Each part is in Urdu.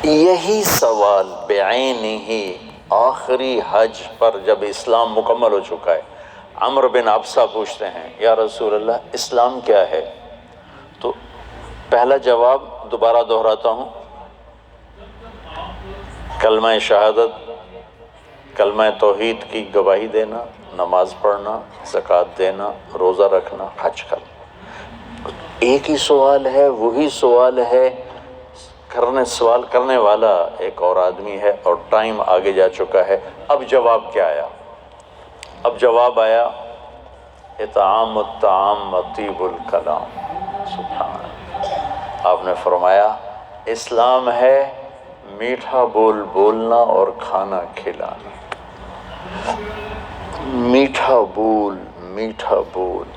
یہی سوال بعین ہی آخری حج پر جب اسلام مکمل ہو چکا ہے، عمرو بن ابسہ پوچھتے ہیں یا رسول اللہ اسلام کیا ہے؟ تو پہلا جواب دوبارہ دہراتا ہوں، کلمہ شہادت، کلمہ توحید کی گواہی دینا، نماز پڑھنا، زکوٰۃ دینا، روزہ رکھنا، حج کرنا۔ ایک ہی سوال ہے، وہی سوال ہے، سوال کرنے والا ایک اور آدمی ہے اور ٹائم آگے جا چکا ہے۔ اب جواب کیا آیا؟ اب جواب آیا اطعام الطعام وطیب الکلام۔ سبحان اللہ۔ آپ نے فرمایا اسلام ہے میٹھا بول بولنا اور کھانا کھلانا۔ میٹھا بول، میٹھا بول۔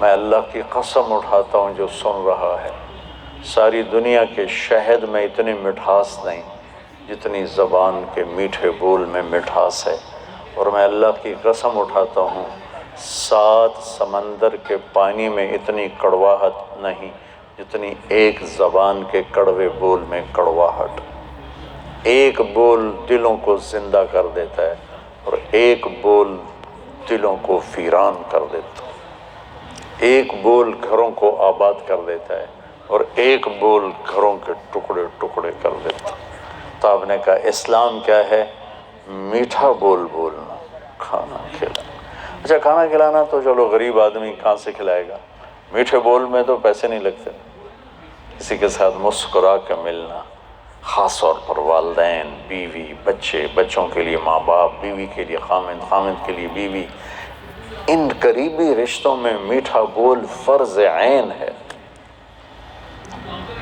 میں اللہ کی قسم اٹھاتا ہوں جو سن رہا ہے، ساری دنیا کے شہد میں اتنی مٹھاس نہیں جتنی زبان کے میٹھے بول میں مٹھاس ہے، اور میں اللہ کی قسم اٹھاتا ہوں 7 سمندر کے پانی میں اتنی کڑواہٹ نہیں جتنی ایک زبان کے کڑوے بول میں کڑواہٹ۔ ایک بول دلوں کو زندہ کر دیتا ہے اور ایک بول دلوں کو ویران کر دیتا ہے۔ ایک بول گھروں کو آباد کر دیتا ہے اور ایک بول گھروں کے ٹکڑے ٹکڑے کر دیتا ہے۔ تو آپ نے کہا اسلام کیا ہے؟ میٹھا بول بولنا، کھانا کھلانا۔ اچھا کھانا کھلانا تو چلو غریب آدمی کہاں سے کھلائے گا، میٹھے بول میں تو پیسے نہیں لگتے۔ کسی کے ساتھ مسکرا کے ملنا، خاص طور پر والدین، بیوی، بچے، بچوں کے لیے ماں باپ، بیوی کے لیے خامند، خامند کے لیے بیوی، ان قریبی رشتوں میں میٹھا بول فرض عین ہے،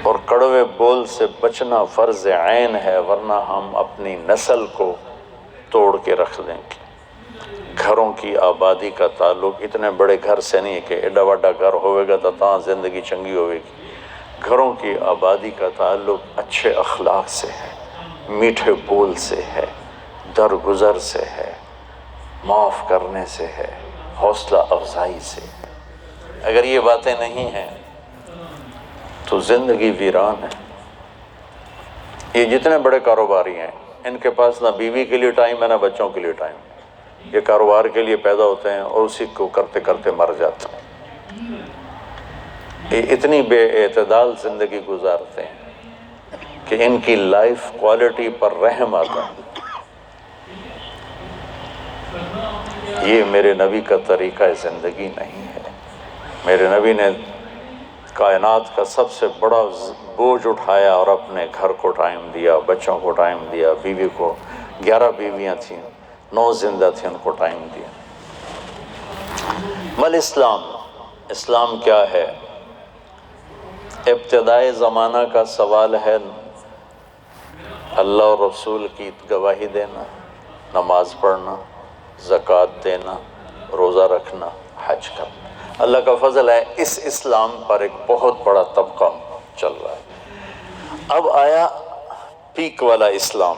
اور کڑوے بول سے بچنا فرض عین ہے، ورنہ ہم اپنی نسل کو توڑ کے رکھ دیں گے۔ گھروں کی آبادی کا تعلق اتنے بڑے گھر سے نہیں ہے کہ ایڈا وڈا گھر ہوئے گا تو تاں زندگی چنگی ہوئے گی۔ گھروں کی آبادی کا تعلق اچھے اخلاق سے ہے، میٹھے بول سے ہے، درگزر سے ہے، معاف کرنے سے ہے، حوصلہ افزائی سے ہے۔ اگر یہ باتیں نہیں ہیں تو زندگی ویران ہے۔ یہ جتنے بڑے کاروباری ہیں ان کے پاس نہ بیوی کے لیے ٹائم ہے نہ بچوں کے لیے ٹائم ہے۔ یہ کاروبار کے لیے پیدا ہوتے ہیں اور اسی کو کرتے کرتے مر جاتے ہیں۔ یہ اتنی بے اعتدال زندگی گزارتے ہیں کہ ان کی لائف کوالٹی پر رحم آتا ہے۔ یہ میرے نبی کا طریقہ زندگی نہیں ہے۔ میرے نبی نے کائنات کا سب سے بڑا بوجھ اٹھایا اور اپنے گھر کو ٹائم دیا، بچوں کو ٹائم دیا، بیوی کو 11 بیویاں تھیں، 9 زندہ تھیں، ان کو ٹائم دیا۔ مل اسلام، اسلام کیا ہے؟ ابتدائے زمانہ کا سوال ہے اللہ اور رسول کی گواہی دینا، نماز پڑھنا، زکوٰۃ دینا، روزہ رکھنا، حج کرنا۔ اللہ کا فضل ہے اس اسلام پر ایک بہت بڑا طبقہ چل رہا ہے۔ اب آیا پیک والا اسلام،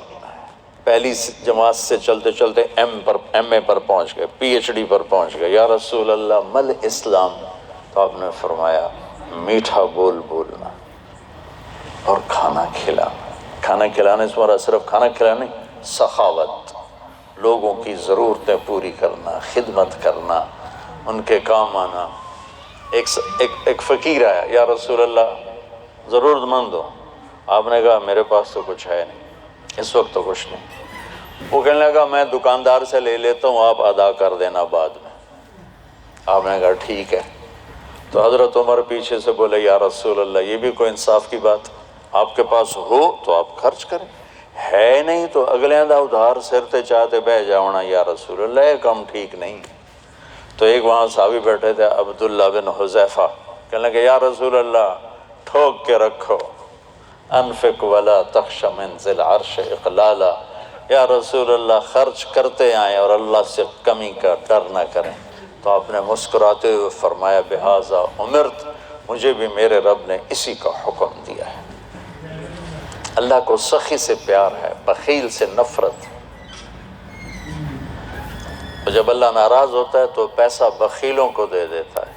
پہلی جماعت سے چلتے چلتے ایم اے پر پہنچ گئے، پی ایچ ڈی پر پہنچ گئے۔ یا رسول اللہ مل اسلام؟ تو آپ نے فرمایا میٹھا بول بولنا اور کھانا کھلانا۔ کھانا کھلانے سے ہمارا صرف کھانا کھلانا نہیں، سخاوت، لوگوں کی ضرورتیں پوری کرنا، خدمت کرنا، ان کے کام آنا۔ ایک فقیر آیا، یا رسول اللہ ضرورت مند ہو؟ آپ نے کہا میرے پاس تو کچھ ہے نہیں، اس وقت تو کچھ نہیں۔ وہ کہنے لگا میں دکاندار سے لے لیتا ہوں، آپ ادا کر دینا بعد میں۔ آپ نے کہا ٹھیک ہے۔ تو حضرت عمر پیچھے سے بولے یا رسول اللہ یہ بھی کوئی انصاف کی بات، آپ کے پاس ہو تو آپ خرچ کریں، ہے نہیں تو اگلے دا ادھار سرتے چاہتے بہ جاؤنا یا رسول اللہ، یہ کم ٹھیک نہیں۔ تو ایک وہاں صحابی بیٹھے تھے عبداللہ بن حذیفہ، کہنے لگے یا رسول اللہ ٹھوک کے رکھو، انفق ولا تخش من ذی العرش اقلالا، یا رسول اللہ خرچ کرتے آئیں اور اللہ سے کمی کا ڈر نہ کریں۔ تو آپ نے مسکراتے ہوئے فرمایا بہذا امرت، مجھے بھی میرے رب نے اسی کا حکم دیا ہے۔ اللہ کو سخی سے پیار ہے، بخیل سے نفرت۔ اور جب اللہ ناراض ہوتا ہے تو پیسہ بخیلوں کو دے دیتا ہے،